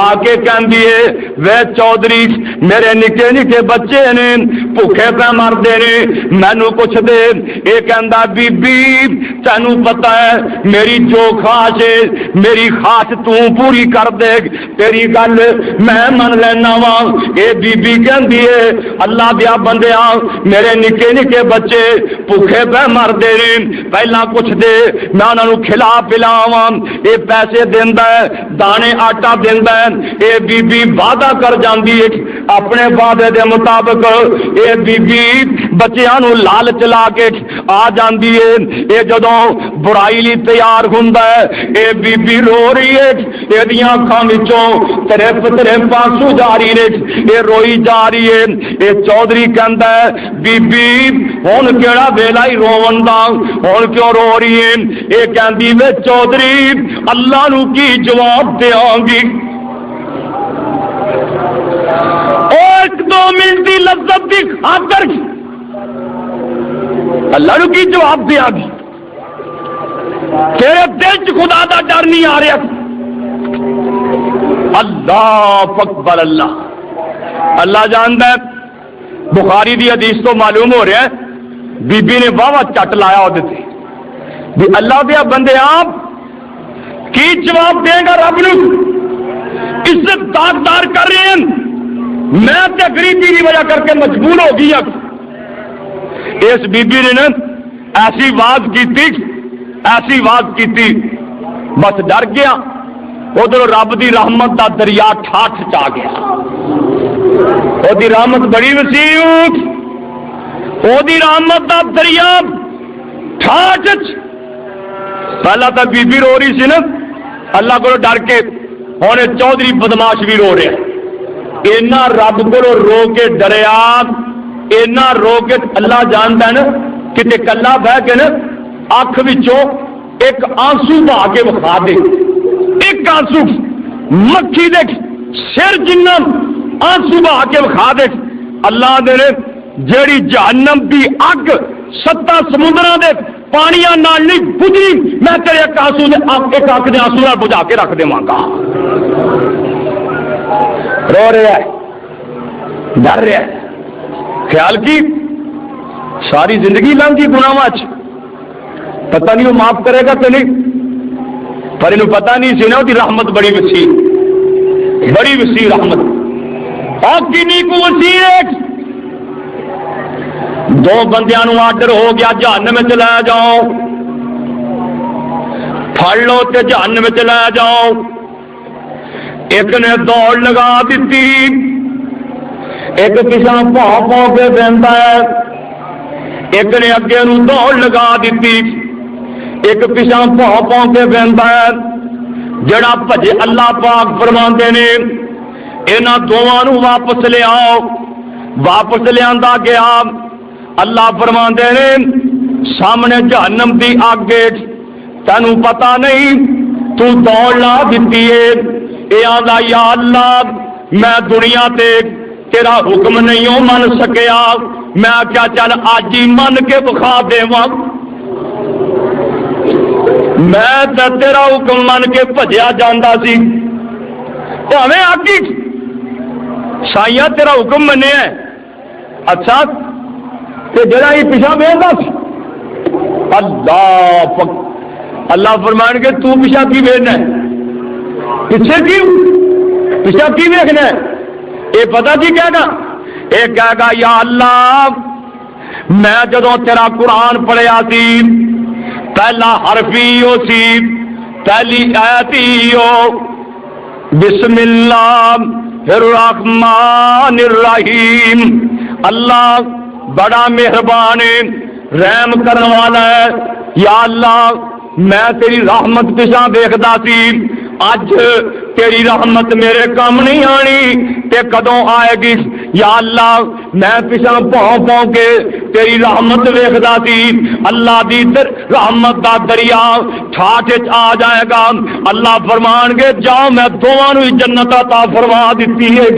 آ کے کہندی ہے وے چودھری میرے نکے نکے بچے نے بھوکے پہ مردے نے مینو کچھ دے. یہ کہندا بی بی تینوں پتہ ہے میری جو خواہش ہے میری خواہش تو پوری کر دے تیری گل میں من لینا وا. اے بی بی کہندی ہے اللہ دیا بندیا میرے نکے نکے بچے بھوکے پہ مردے نے پہلا کچھ دے میں انہاں نوں کھلا پلاواں. اے پیسے دیندا ہے دانے آٹا دیندا ہے. اے بی بی وعدہ کر جاندی ہے اپنے وعدے دے مطابق اے بی بی بچیاں نو لالچ لا کے آ جاندی ہے. اے جدوں برائی لی تیار ہوندا ہے اے بی بی رو رہی ہے اے دیاں اکھاں وچوں ترپ ترپ آنسو جاری نے اے روئی جا رہی ہے. اے چودھری کہندا ہے بی بی ہن کیڑا ویلا ہی رون دا ہن کیوں رو رہی ہے. اے کہندی وے چودھری اللہ نو کی جواب دیاں گی. 1-2 منٹ کی لذت کی خاطر اللہ نو کی جواب دیا گی. تیرے دل چ خدا دا ڈر نہیں آ رہا. اللہ اکبر اللہ اللہ جاندا ہے. بخاری دی حدیث تو معلوم ہو رہا ہے بی بی نے واہ چٹ لایا وہ بھی اللہ دیا بندے آپ کی جواب دے گا رب نو عزت داغدار کر رہے ہیں. میں تے غریبی کی وجہ کر کے مجبور ہو گئی. اس بی بی نے ایسی بات کی بس ڈر گیا. ادھر رب دی رحمت دا دریا ٹھاٹھ چا گیا. وہ دی رحمت بڑی وسیع وہ دی رحمت دا دریا ٹھاٹھ. پہلا تو بی بی رو رہی سی نا اللہ کو ڈر کے ہوں چودھری بدماش بھی رو رہا. اینا رب کو رو کے ڈریا اینا رو کے اللہ جانتا ہے نا کتے کلا بہ کے نا اکھ وچوں ایک آنسو بہا کے وکھا دے ایک آنسو مکھی دے سر جنہ آنسو بہا کے وکھا دے اللہ دے جیڑی جہنم دی اگ 7 سمندراں دے پانیاں نال نہیں بجھی میں تیرے ایک آنسو دے ایک اک دے آنسو نال بجھا کے رکھ دیواں گا. رو رہا ہے ڈر رہا ہے خیال کی ساری زندگی لنگ گئی گناہاں وچ پتہ نہیں وہ معاف کرے گا کہ نہیں پر انہوں پتہ نہیں سی نا کہ رحمت بڑی وسیع بڑی وسیع رحمت اور کنی کو وسیع ہے. 2 بندیاں نو آرڈر ہو گیا جہنم میں چلا جاؤ پھڑ لو تے جہنم میں چلا جاؤ. ایک نے دوڑ لگا دیتی ایک پیچھے پاؤ کے بہتا ہے ایک نے اگے نو دوڑ لگا دیتی ایک پیچھے پاؤ کے بہتا ہے. جڑا بھجے اللہ پاک فرماندے نے انہاں دوواں نو واپس لے آؤ. واپس لے آندا گیا اللہ فرماندے نے سامنے جہنم دی اگ تینوں پتہ نہیں تو دوڑ لا دتی ہے. اے آندا یا اللہ میں دنیا تے تیرا حکم نہیں من سکیا میں کیا چل اج ہی من کے بخا دیواں میں تے تیرا حکم من کے بھجیا جاندا سی بھاویں آکی سائیاں تیرا حکم منیا اچھا تے جڑا ہی پیچھا ویکھدا اللہ اللہ فرمان کے تو پیچھا کی ویکھنا ہے پیچھے کی پیچھا کی ویکھنا ہے یہ پتہ کی کہے گا یہ کہے گا یا اللہ میں جدوں تیرا قرآن پڑھیا سی پہلا حرف ہی ہو سی پہلی آیت ہی ہو بسم اللہ الرحمن الرحیم. اللہ بڑا مہربان رحم کرنے والا ہے. یا اللہ میں تیری رحمت پیچھا دیکھدا سی اج تیری رحمت میرے کام نہیں آنی تے کدوں آئے گی. یا اللہ میں پیچھا پاؤ کے تیری رحمت ویکھدا سی اللہ دی رحمت دا دریا ٹھاٹھ آ جائے گا. اللہ فرمان گے جاؤ میں دونوں نو جنت عطا فرما دیتی ہے.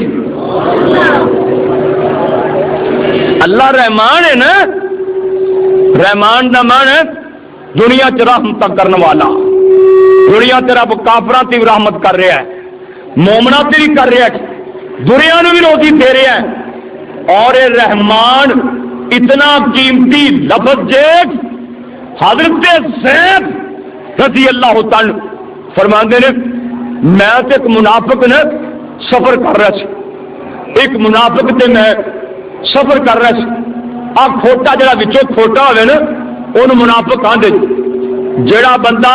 اللہ رحمان ہے نا رحمان دا مان ہے دنیا چ رحمت کرنے والا. دنیا تیرا کافراں تے رحمت کر رہا ہے مومنا تے بھی کر رہا ہے دنیا نو بھی روزی دے رہا ہے. اور اے رحمان اتنا قیمتی لفظ جے حضرت زید رضی اللہ تعالی فرماندے نے میں تے ایک منافق نے سفر کر رہا سی ایک منافق تے میں سفر کر رہا سی آ کھوٹا جڑا وچوں کھوٹا ہوئے نا انہوں منافق آندے جڑا بندہ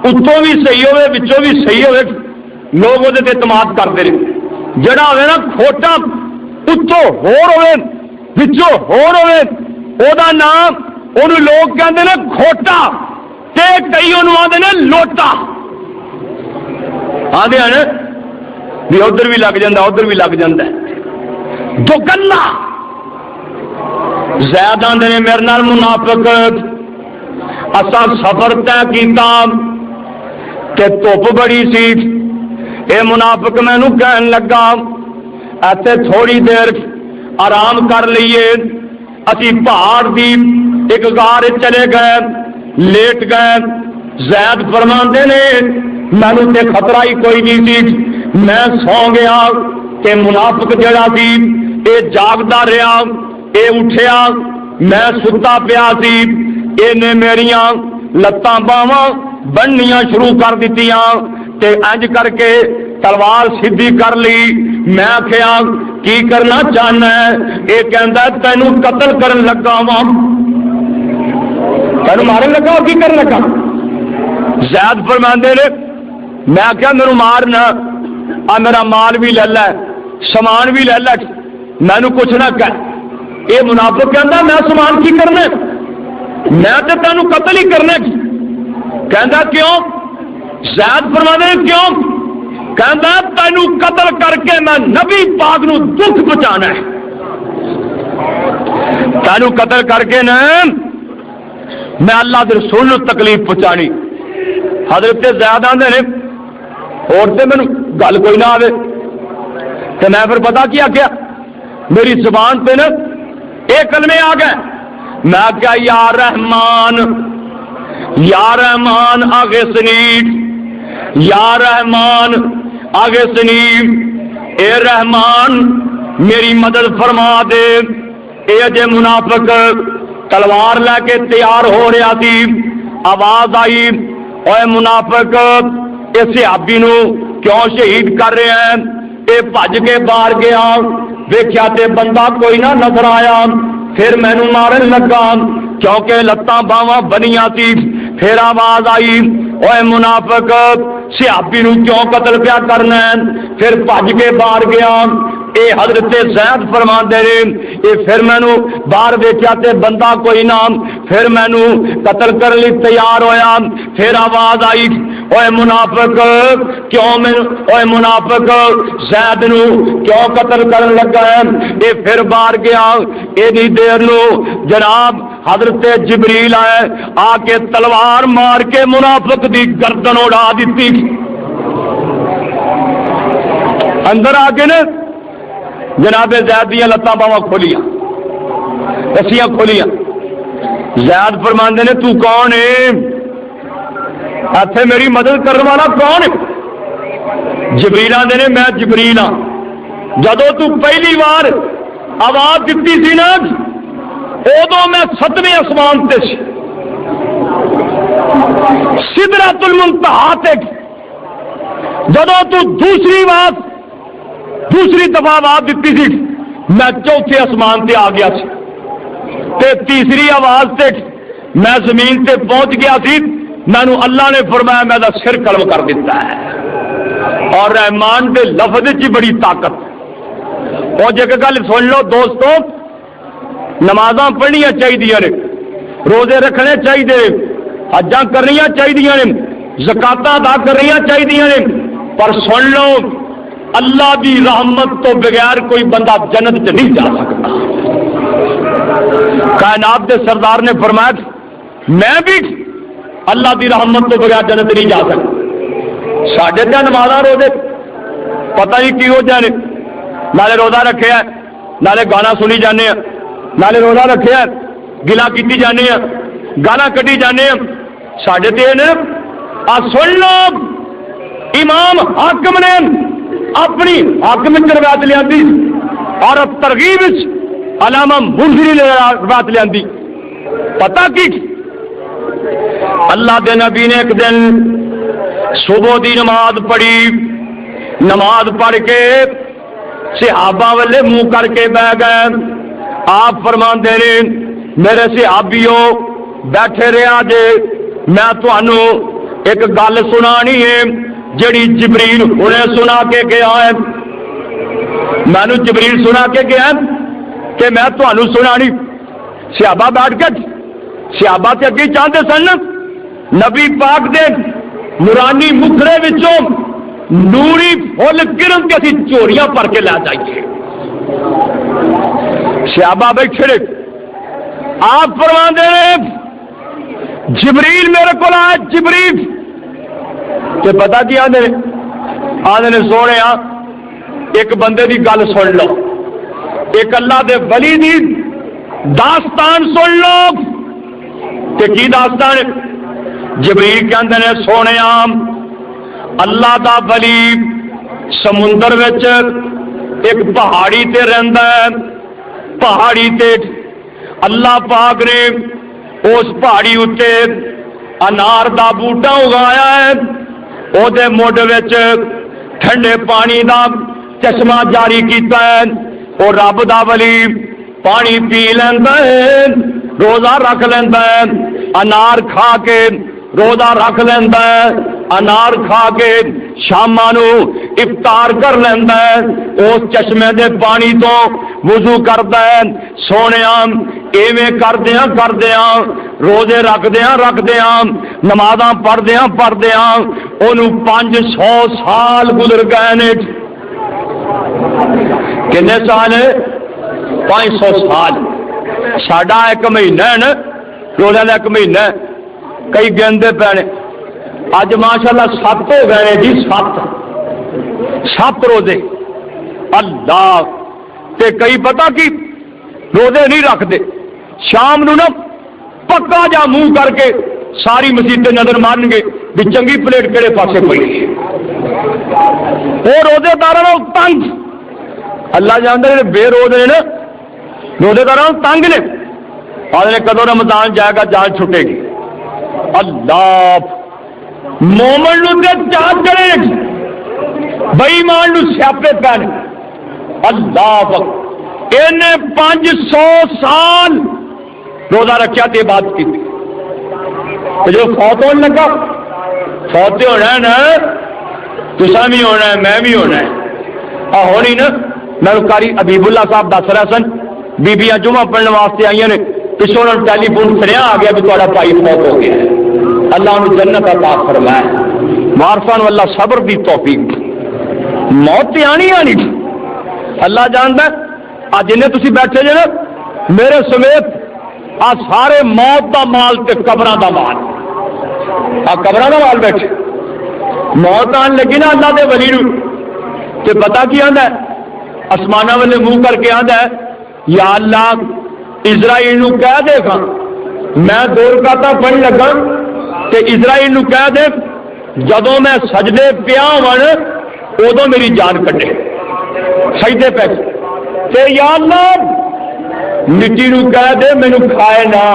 اتوں بھی صحیح ہوئے وچوں بھی صحیح ہوئے لوگ وہ اعتماد کرتے رہے. جڑا ہوئے نا کھوٹا اتوں ہور ہوئے وچوں ہور ہوئے او دا نام انہوں لوگ کہندے نے کھوٹا تے کئی انہوں آندے نے لوٹا آندے ہیں بھی ادھر بھی لگ جاندہ ادھر بھی لگ جاندہ دو گلا زیادہ آندے نے میرے نال منافق اساں سفر طے کیتا کہ دھوپ بڑی سی اے منافق مینوں کہن لگا ایتھے تھوڑی دیر آرام کر لئیے. اسی پہاڑ دی ایک غار چلے گئے لیٹ گئے. زید فرماندے نے مینوں تے خطرہ ہی کوئی نہیں سی میں سو گیا کہ منافق جڑا سی اے جاگدا رہا اے اٹھیا میں ستا پیا سی اینے میریاں لتاں باواں بننیاں شروع کر دیتیاں تے انج کر کے تلوار سیدھی کر لی. میں آخیا کی کرنا چاہنا ہے یہ کہندا تینوں قتل کرن لگا وا تینوں مارن لگا کی کرن لگا. زید فرماندے نے میں آخیا میرے مارنا آ میرا مال بھی لے لے سامان بھی لے لے مینوں کچھ نہ کہ. یہ منافق کہندا میں سامان کی کرنا میں تے تینوں قتل ہی کرنا. کہندا کیوں؟ زید فرماندے کیوں؟ کہندا تینوں قتل کر کے میں نبی پاک نو دکھ پہنچانا ہے. تینوں قتل کر کے نا میں اللہ دے رسول نو تکلیف پہنچانی. حضرت زیاد آندے نے اور تے مینوں گل کوئی نہ آوے تے میں پھر پتا کیا کیا میری زبان پہ نا ایک کلمے آ گئے. میں کیا یا رحمان اغثنی، یا رحمان اغثنی، اے رحمان میری مدد فرما دے. اے جے منافق تلوار لے کے تیار ہو رہا تھی، آواز آئی اے منافق اس صحابی نو کیوں شہید کر رہے ہیں؟ اے بھج کے باہر گیا، ویکھیا تے بندہ کوئی نہ نظر آیا، پھر مینوں مارن لگا کیونکہ لتاں باواں بنیاں سی. پھر آواز آئی اے منافق صحابی نو کیوں قتل پیا کرنا ہے؟ پھر بھج کے باہر گیا. اے حضرت زید فرماندے نے اے پھر مینوں باہر ویکھیا تے بندہ کوئی نہ، پھر مینوں قتل کرن لئی تیار ہویا. پھر آواز آئی اے منافق کیوں اے منافق زید نو کیوں قتل کرن لگا ہے؟ اے پھر باہر گیا. اینی دیر نو جناب حضرت جبریل آئے، آ کے تلوار مار کے منافق دی گردن اڑا دیتی. اندر آ کے نا جناب زید دیا لتاں باواں کھولیاں، رسیاں کھولیاں. زید فرماندے نے تو کون ہے؟ ایتھے میری مدد کرنے والا کون ہے؟ جبریل آندے نے میں جبریل ہاں. جدو تو پہلی بار آواز دیتی سی نا ادو میں 7ویں آسمان تے سی، سدرۃ المنتہا تے. جدو تو دوسری دفعہ آواز دیتی سی میں 4تھے آسمان تے آ گیا سی، تے تیسری آواز تے میں زمین تے پہنچ گیا سی. مینوں اللہ نے فرمایا میں دا سر قلم کر دیتا ہے. اور رحمان دے لفظ کی بڑی طاقت. اور جے گل سن لو دوستو، نمازاں پڑھنیاں چاہیے نے، روزے رکھنے چاہیے، حجاں کرنیاں چاہیے نے، زکاتاں ادا کرنیاں چاہیے نے، پر سن لو اللہ دی رحمت تو بغیر کوئی بندہ جنت چ نہیں جا سکتا. کائنات دے سردار نے فرمایا میں بھی اللہ دی رحمت تو بغیر جنت نہیں جا سکتا. ساڈے تے نمازاں روزے پتہ نہیں کی ہو جانے، نالے روزہ رکھے ہے، نالے گانا سنی جانے ہیں، نالے روزہ رکھے ہے گلا کیتی جانے ہیں، گانا کٹی جانے ہیں. ساڈے تے نے سن لو امام حاکم نے اپنی حاکم روایت لیا اور ترغیب علامہ منذری نے روایت لیا. پتہ کی اللہ دے نبی نے ایک دن صبح دی نماز پڑھی، نماز پڑھ کے صحابہ والے منہ کر کے بہ گئے. آپ فرماندے نے میرے صحابیوں بیٹھے رہا جے، میں تانوں ایک گل سنانی ہے جڑی جبریل انہیں سنا کے گیا ہے. مینوں جبریل سنا کے گیا کہ میں تانوں سنانی. صحابہ بیٹھ کے صحابہ تے اگے چاہتے سن نبی پاک دے نورانی مکھڑے وچوں نوری پھول گرن کے اسی چوریاں پر کے لے جائیے. صحابہ بیٹھے آپ فرماندے نے جبریل میرے کو آیا. جبریل تے پتہ کی آدھے نے سونے ایک بندے دی گل سن لو، ایک اللہ دے ولی دی داستان سن لو. تے کی داستان؟ جبریل کہندے نے سونے اللہ دا ولی سمندر وچ ایک پہاڑی تے رہندا ہے. پہاڑی تے اللہ پاک نے اس پہاڑی اتے انار دا بوٹا اگایا ہے. او دے مڈ وچ ٹھنڈے پانی دا چشمہ جاری کیتا ہے. او رب دا ولی پانی پی لیندا ہے، روزہ رکھ لیندا ہے، انار کھا کے روزہ رکھ لیندا ہے، انار کھا کے شاماں نو افطار کر لیندا ہے، اس چشمے دے پانی تو وضو کردا ہے. سونےاں ایویں کردیاں روزے رکھدیاں نمازاں پڑھدیاں اونوں 500 سال گزر گئے نے. کنے سال؟ 500 سال. ساڈا ایک مہینہ ہے نا، روزے دا ایک مہینہ ہے، کئی گندے پے نے. اج ماشاءاللہ 7 ہو گئے جی 7. 7 روزے اللہ تے کئی پتہ کی روزے نہیں رکھتے شام نو نا پکا جا منہ کر کے ساری مسیطیں نظر مارن گے بھی چنگی پلیٹ کہڑے پاسے پئی وہ روزے داراں تنگ اللہ جانتا ہے بے روزے نے روزے داراں تنگ نے اور کدو رمضان جائے گا جان چھٹے گی اللہ مومن نو تے جان چڑے بے ایمان نو سیاپے پین اللہ انہیں 500 سال روزہ رکھا تے بات کی جو فوت ہونے لگا فوت ہونا ہے نا تسا بھی ہونا ہے میں بھی ہونا ہے ہونی نا میں قاری حبیب اللہ صاحب دس رہا سن بیبیاں جمعہ پڑھنے واسطے آئی نے پچھوں انہوں نے ٹیلی فون سنیا آ گیا بھی تھوڑا بھائی فوت ہو گیا ہے اللہ انہوں جنت عطا فرمائے وارثاں اللہ صبر دی توفیق موت تے آنی آنی اللہ جانتا ہے آج جنہیں تسی بیٹھے جے نا میرے سمیت آ سارے موت دا مال تے قبراں دا مال آ قبراں دا مال بیٹھے موت آن لگی نا اللہ دے ولی نو تے پتہ کی آندا ہے آسماناں والے منہ کر کے آندا ہے یا اللہ اسرائیل نو کہہ دے گا میں 2 رکعتاں پڑھ لگا تے اسرائیل نو کہہ دے جدوں میں سجدے پیا ہون ادوں میری جان کٹے سجدے پہ تے یا اللہ مٹی نو کہہ دے مینو کھائے نہ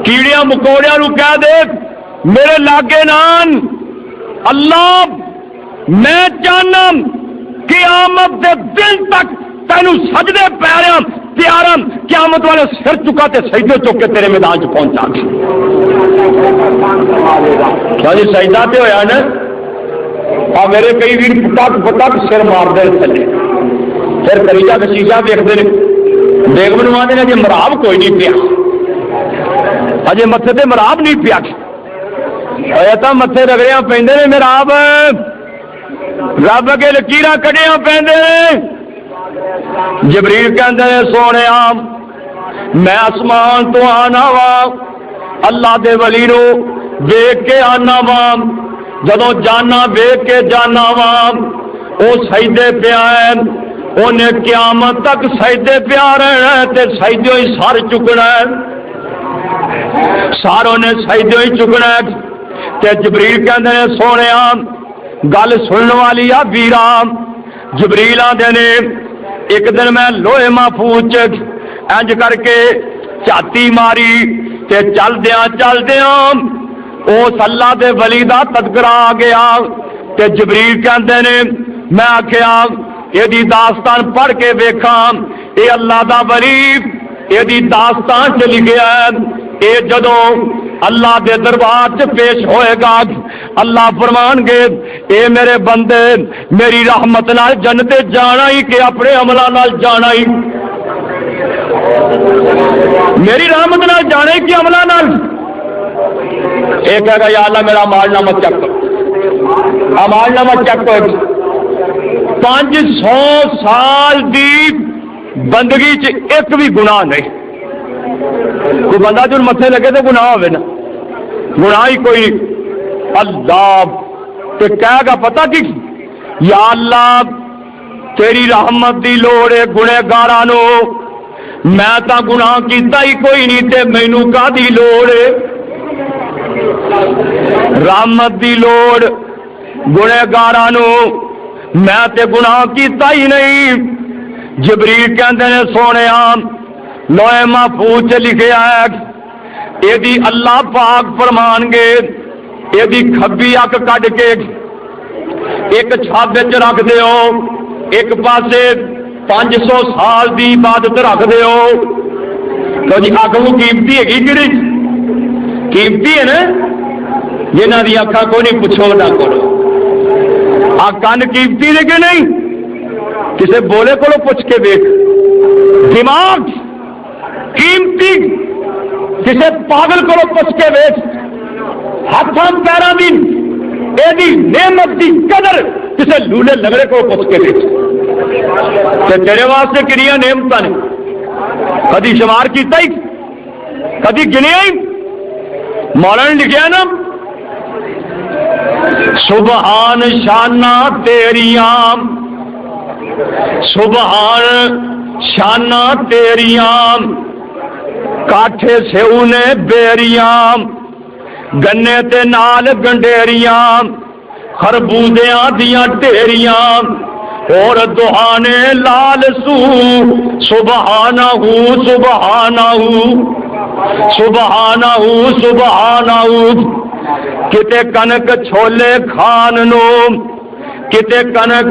کیڑیاں مکوڑیاں نو کہہ دے میرے لاگے نان اللہ میں چاہنا قیامت دے دن تک تینو سجدے پیراں پیاراں قیامت والے سر چکا تے سجدے چک کے تیرے میدان چ پہنچا گے کیا جی سجدہ تے ہویا نا میرے کئی ویر پٹک سر مار دے تھلے پھر کلیجہ کسیجہ دیکھتے ہیں دیکھ بنوا دینا جی مراب کوئی نہیں پیا اجے متے تے مراب نہیں پیا تو متے رگڑیاں پیندے نے مراب رب کے لکیراں کڈیاں پیندے نے جبریل کہندے نے سونے میں آسمان تو آنا وا اللہ دے ولی نو دیکھ کے آنا وا جدوں جانا ویکھ کے جانا وا وہ سجدے پیا ہے انہیں قیامت تک سجدے پیا رہنا ہے تے سجدے ہی سر چکنا ہے ساروں نے سجدے ہی چکنا ہے تے جبریل کہندے نے سونے گل سنن والی آ ویرا جبریل آندے نے ایک دن میں لوہے محفوظ انج کر کے چاتی ماری تے چل دیاں اس اللہ دے ولی دا تذکرہ آ گیا تے جبریل کہندے نے میں آکھیا یہ داستان پڑھ کے ویکھاں اے اللہ دا ولی یہ داستان چ لکھیا ہے اے جدوں اللہ دے دربار سے پیش ہوئے گا اللہ فرمان گے اے میرے بندے میری رحمت نال جنت جانا ہی کہ اپنے عملہ نال جانا ہی میری رحمت نال جانا ہی کہ عملہ نال ایک کہے گا یا اللہ میرا مال نامہ چیک کرو مال نامہ چیک کرو 500 سال دی بندگی چ ایک بھی گناہ نہیں کوئی بندہ جو متھے لگے تو گناہ ہوئے نا گناہ ہی کوئی اللہ تے کہے گا پتہ کی یا اللہ تیری رحمت دی لوڑ ہے گنہگاراں نو میں تا گناہ کیتا ہی کوئی نہیں تے مینوں کادی لوڑ ہے رحمت دی لوڑ گنہگاراں نو میں تے گناہ کیتا ہی نہیں جبریل کہندے نے سونےا لوہے محفوظ چ لکھیا ہے یہ اللہ پاک فرمان گے یہ کھبی اک کڈ کے ایک چھب وچ رکھ دیو ایک پاسے 500 سال دی عبادت رکھ دیو تو جی اک وہ قیمتی ہے کہڑی قیمتی ہے نا جنہاں دی اکھاں کوئی نہیں پوچھو نہ کرو آ کن قیمتی نے کہ نہیں کسے بولے کو پوچھ کے دیکھ دماغ قیمتی کسے پاگل کو پوچھ کے دیکھ ہاتھوں پیروں کی یہ نعمت کی قدر کسے لولے لگڑے کو پوچھ کے دیکھ تیرے واسطے کنیاں نعمتاں نے کدی شمار کیتا ہی کدی گنیا ہی مولا نے لکھیا نا سبحان شانہ تیریاں، سبحان شانہ تیریاں، کاٹھے سے انہیں بیریاں، گنے تے نال گنڈیریاں، خربوزیاں دیاں ٹیریاں، اور دہانے لال سو سبحانہ سبحانہ سبحانہ سبحانہ۔ کتے کنک چھولے کھان نو، کتے کنک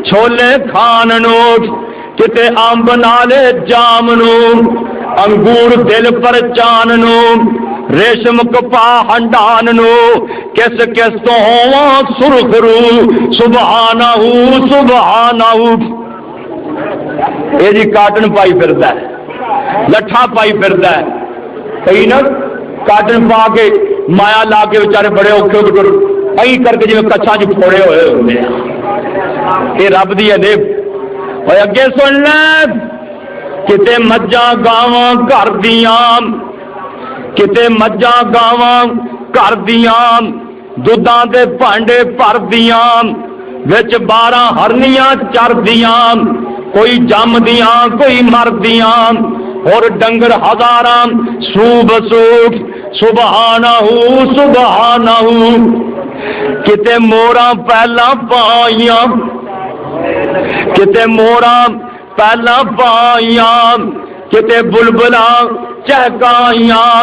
چھولے کھان نو، کتے امب نالے جام نو، انگور دل پر چان نو، ریشم کپا ہنڈان نو، کس کس تو ہوا سرخ رو سبحانہ سبحانہ۔ یہ جی کاٹن پائی پھرتا ہے، لٹھا پائی پھرتا ہے، کئی نا کاٹن پا کے مایا لا کے بیچارے بڑے اوکھے ائی کر کے جی کچھا جو پھوڑے ہوئے ہوتے ہیں، یہ رب دی ہے۔ اور اگے سن لے، کتے مجھاں گاواں گھر دیاں، کتے مجھاں گاواں گھر دیاں، دودھاں دے بھانڈے بھر دیاں، وچ 12 ہرنیاں چر دیاں، کوئی جم دیاں کوئی مر دیاں، اور ڈنگر ہزاراں سو بسوٹ سبحانہ سبحانہ۔ کتے موراں پہلا پائیاں، کتے موراں پہلا پائیاں، کتے بلبلاں چہکائیاں،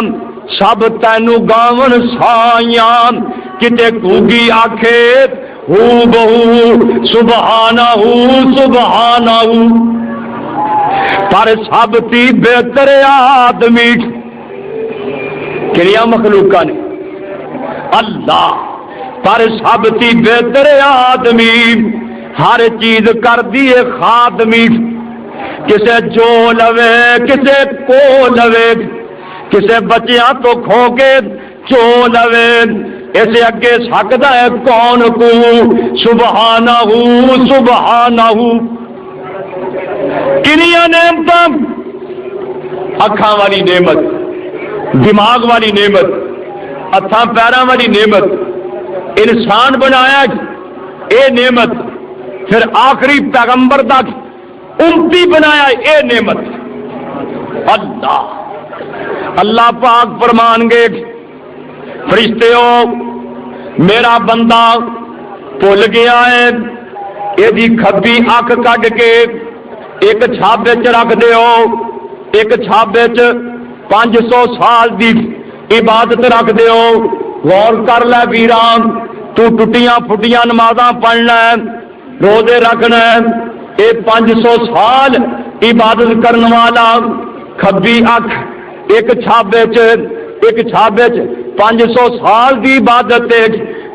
سب تینو گاون سائیاں، کتے کوگی آکھے ہو بہو سبحانہ سبحانہ۔ پر سب تی بہتر آدمی کنیا مخلوقہ نے اللہ، پر سب تی بہتر آدمی، ہر چیز کر دیے خادمی، کسے جو لوے کسے کو لوے، کسے بچیاں تو کھو کے چو لوے، اسے اگے سکتا ہے کون کو سبحانہ سبحانہ۔ کنیا نعمت، اکھاں والی نعمت، دماغ والی نعمت، ہتھاں پیراں والی نعمت، انسان بنایا اے نعمت، پھر آخری پیغمبر تک امتی بنایا اے نعمت۔ اللہ پاک فرمان گے فرشتے ہو میرا بندہ بھول گیا ہے، یہ کھبی اکھ کڈ کے ایک چھابے چ رکھ دیو، ایک چھابے چ 500 سال دی عبادت رکھ دیو۔ غور کر لے ویران، تو ٹوٹیاں پھٹیاں نمازاں پڑھنا ہے، روزے رکھنا ہے، اے 500 سال عبادت کرنے والا کھبی اکھ ایک چھابے چ 500 سال دی عبادت۔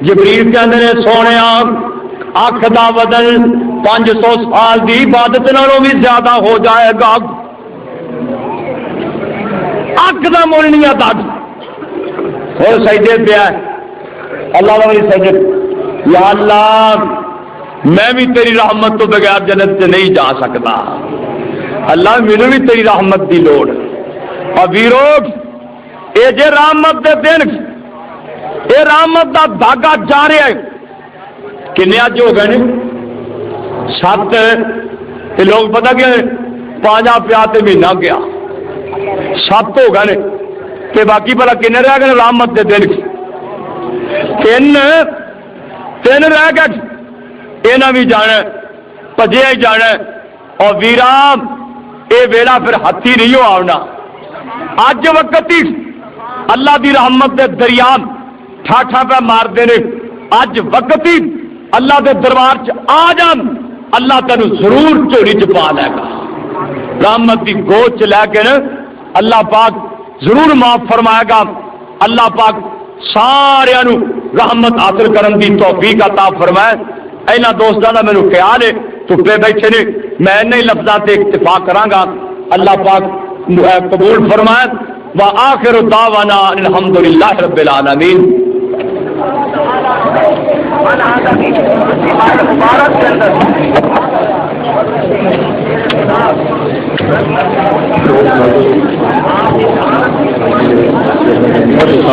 جبریل کہندے نے سونیا اکھ دا وزن 500 سال دی عبادت نالوں بھی زیادہ ہو جائے گا۔ اکھ دا مولنیا تک اور سجدے پہ اللہ والی سجد، یا اللہ میں بھی تیری رحمت تو بغیر جنت سے نہیں جا سکتا، اللہ مینوں بھی تیری رحمت دی لوڑ۔ اور ویرو اے جے رحمت دے دن، اے رحمت دا دھاگا جا رہا ہے، کنے اج ہو گئے 7 یہ لوگ پتہ کہ 5 پیا تے مہینہ گیا 7 ہو گئے کہ باقی بلا کنے رہ گئے رحمت دے دن 3 رہ گئے، یہاں بھی جانا بجیا ہی جانا۔ اور ویرام اے ویلا پھر ہاتھی نہیں ہو آنا، اج وقت ہی اللہ دی رحمت دے دریا ٹھاٹھا پہ مار دینے، اج وقت ہی اللہ دے دربار چ آ جان، اللہ تینو ضرور چوری چ پا لے گا، رحمت دی گود چ لے کے اللہ پاک ضرور معاف فرمائے گا۔ اللہ پاک سارے رحمت حاصل کرن دی توفیق عطا فرمائے۔ اینا دوستاں دا مینوں خیال ہے تپے بیٹھے نے، میں انہی لفظاں تے اکتفا کراں گا، اللہ پاک قبول فرمائے۔ وآخر دعوانا الحمدللہ رب العالمین۔ Thank you.